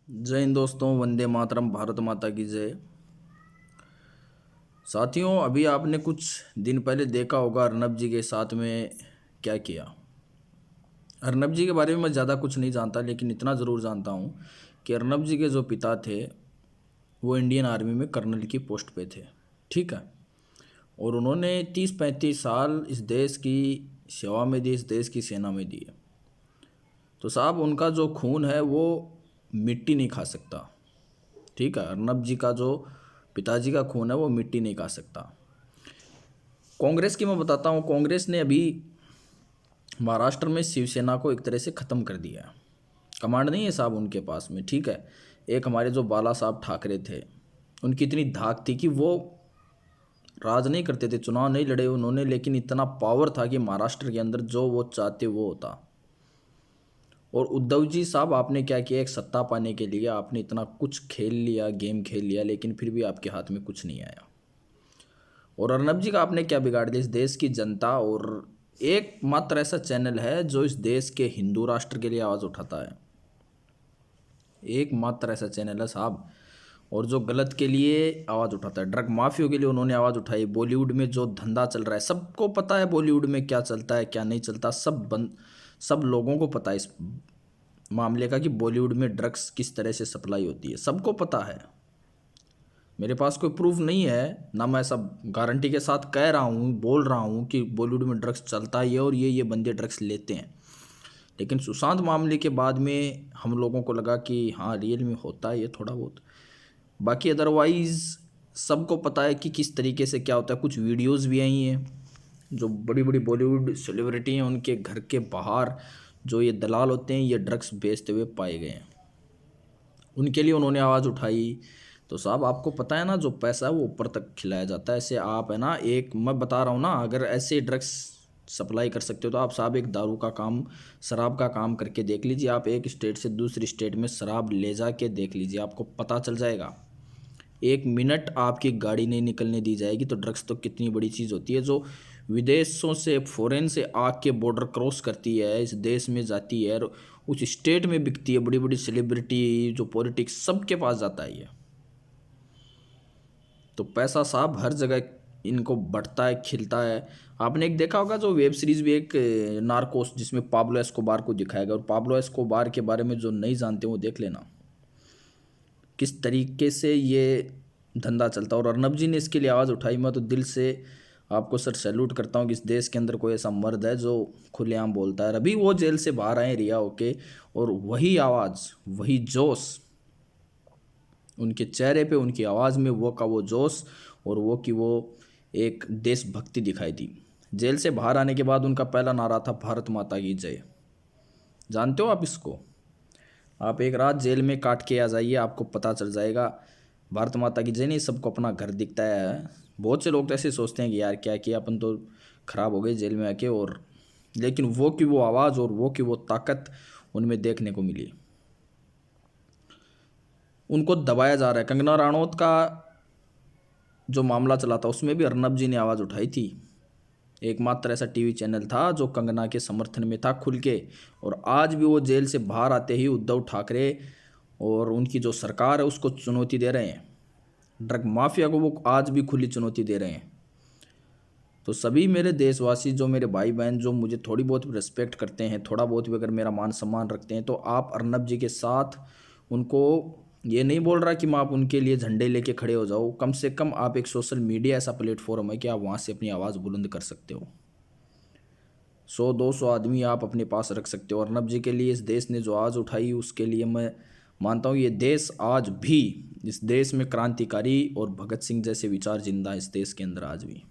जय हिंद दोस्तों, वंदे मातरम, भारत माता की जय। साथियों, अभी आपने कुछ दिन पहले देखा होगा अर्नब जी के साथ में क्या किया। अर्नब जी के बारे में मैं ज़्यादा कुछ नहीं जानता, लेकिन इतना ज़रूर जानता हूँ कि अर्नब जी के जो पिता थे वो इंडियन आर्मी में कर्नल की पोस्ट पे थे। ठीक है। और उन्होंने 30-35 साल इस देश की सेवा में दी, इस देश की सेना में दिए। तो साहब, उनका जो खून है वो मिट्टी नहीं खा सकता। ठीक है। अर्नब जी का जो पिताजी का खून है वो मिट्टी नहीं खा सकता। कांग्रेस की मैं बताता हूँ, कांग्रेस ने अभी महाराष्ट्र में शिवसेना को एक तरह से ख़त्म कर दिया है। कमांड नहीं है साहब उनके पास में। ठीक है। एक हमारे जो बाला साहब ठाकरे थे, उनकी इतनी धाक थी कि वो राज नहीं करते थे, चुनाव नहीं लड़े उन्होंने, लेकिन इतना पावर था कि महाराष्ट्र के अंदर जो वो चाहते वो होता। और उद्धव जी साहब, आपने क्या किया, एक सत्ता पाने के लिए आपने इतना कुछ खेल लिया, गेम खेल लिया, लेकिन फिर भी आपके हाथ में कुछ नहीं आया। और अर्नब जी का आपने क्या बिगाड़ दिया, इस देश की जनता। और एकमात्र ऐसा चैनल है जो इस देश के हिंदू राष्ट्र के लिए आवाज़ उठाता है। एकमात्र ऐसा चैनल है साहब, और जो गलत के लिए आवाज़ उठाता है। ड्रग माफियों के लिए उन्होंने आवाज़ उठाई। बॉलीवुड में जो धंधा चल रहा है, सबको पता है बॉलीवुड में क्या चलता है क्या नहीं चलता। सब लोगों को पता है इस मामले का कि बॉलीवुड में ड्रग्स किस तरह से सप्लाई होती है, सबको पता है। मेरे पास कोई प्रूफ नहीं है ना, मैं सब गारंटी के साथ कह रहा हूँ, बोल रहा हूँ कि बॉलीवुड में ड्रग्स चलता ही है और ये बंदे ड्रग्स लेते हैं। लेकिन सुशांत मामले के बाद में हम लोगों को लगा कि हाँ, रियल में होता है ये थोड़ा बहुत। बाकी अदरवाइज़ सबको पता है कि किस तरीके से क्या होता है। कुछ वीडियोस भी आई हैं, जो बड़ी बड़ी बॉलीवुड सेलिब्रिटी हैं उनके घर के बाहर जो ये दलाल होते हैं ये ड्रग्स बेचते हुए पाए गए हैं। उनके लिए उन्होंने आवाज़ उठाई। तो साहब, आपको पता है ना, जो पैसा है वो ऊपर तक खिलाया जाता है। ऐसे आप है ना, एक मैं बता रहा हूँ ना, अगर ऐसे ड्रग्स सप्लाई कर सकते हो तो आप साहब एक दारू का काम, शराब का काम करके देख लीजिए। आप एक स्टेट से दूसरी स्टेट में शराब ले जा के देख लीजिए, आपको पता चल जाएगा। 1 मिनट आपकी गाड़ी नहीं निकलने दी जाएगी। तो ड्रग्स तो कितनी बड़ी चीज़ होती है, जो विदेशों से, फॉरेन से आके बॉर्डर क्रॉस करती है, इस देश में जाती है और उस स्टेट में बिकती है। बड़ी बड़ी सेलिब्रिटी, जो पॉलिटिक्स, सबके पास जाता है ये। तो पैसा साहब हर जगह इनको बढ़ता है, खिलता है। आपने एक देखा होगा जो वेब सीरीज भी एक नार्कोस, जिसमें पाब्लो एस्कोबार को दिखाया गया। और पाब्लो एस्कोबार के बारे में जो नहीं जानते वो देख लेना किस तरीके से ये धंधा चलता है। और अर्नब जी ने इसके लिए आवाज़ उठाई। मैं तो दिल से आपको सर सैल्यूट करता हूँ कि इस देश के अंदर कोई ऐसा मर्द है जो खुलेआम बोलता है। अभी वो जेल से बाहर आए रिहा होके, और वही आवाज़, वही जोश उनके चेहरे पे, उनकी आवाज़ में वो का वो जोश, और वो कि वो एक देशभक्ति दिखाई दी। जेल से बाहर आने के बाद उनका पहला नारा था, भारत माता की जय। जानते हो आप इसको? आप एक रात जेल में काट के आ जाइए, आपको पता चल जाएगा। भारत माता की जय नहीं, सबको अपना घर दिखता है। बहुत से लोग तो ऐसे सोचते हैं कि यार क्या किया, अपन तो खराब हो गए जेल में आके। और लेकिन वो की वो आवाज़ और वो की वो ताकत उनमें देखने को मिली। उनको दबाया जा रहा है। कंगना राणौत का जो मामला चला था उसमें भी अर्नब जी ने आवाज़ उठाई थी। एकमात्र ऐसा टीवी चैनल था जो कंगना के समर्थन में था खुल के। और आज भी वो जेल से बाहर आते ही उद्धव ठाकरे और उनकी जो सरकार है उसको चुनौती दे रहे हैं। ड्रग माफिया को वो आज भी खुली चुनौती दे रहे हैं। तो सभी मेरे देशवासी, जो मेरे भाई बहन, जो मुझे थोड़ी बहुत भी रिस्पेक्ट करते हैं, थोड़ा बहुत भी अगर मेरा मान सम्मान रखते हैं, तो आप अर्नब जी के साथ, उनको ये नहीं बोल रहा कि मैं आप उनके लिए झंडे लेके खड़े हो जाओ। कम से कम आप एक सोशल मीडिया ऐसा प्लेटफॉर्म है कि आप वहाँ से अपनी आवाज़ बुलंद कर सकते हो। 100-200 आदमी आप अपने पास रख सकते हो। अर्नब जी के लिए इस देश ने जो आवाज़ उठाई, उसके लिए मैं मानता हूँ ये देश आज भी, इस देश में क्रांतिकारी और भगत सिंह जैसे विचार जिंदा है इस देश के अंदर आज भी।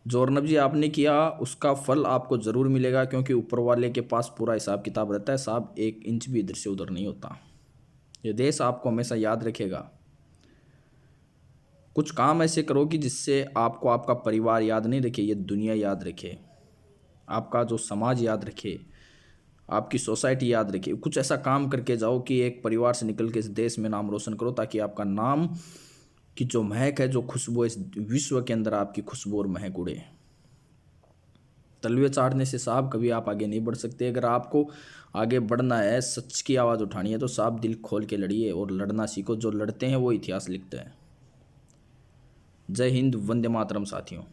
जो अर्नब जी आपने किया उसका फल आपको ज़रूर मिलेगा, क्योंकि ऊपर वाले के पास पूरा हिसाब किताब रहता है साहब। 1 इंच भी इधर से उधर नहीं होता। ये देश आपको हमेशा याद रखेगा। कुछ काम ऐसे करो कि जिससे आपको आपका परिवार याद नहीं रखे, ये दुनिया याद रखे, आपका जो समाज याद रखे, आपकी सोसाइटी याद रखे। कुछ ऐसा काम करके जाओ कि एक परिवार से निकल के इस देश में नाम रोशन करो, ताकि आपका नाम की जो महक है, जो खुशबू है, इस विश्व के अंदर आपकी खुशबू और महक उड़े। तलवे चाटने से साहब कभी आप आगे नहीं बढ़ सकते। अगर आपको आगे बढ़ना है, सच की आवाज़ उठानी है, तो साहब दिल खोल के लड़िए और लड़ना सीखो। जो लड़ते हैं वो इतिहास लिखते हैं। जय हिंद, वंदे मातरम साथियों।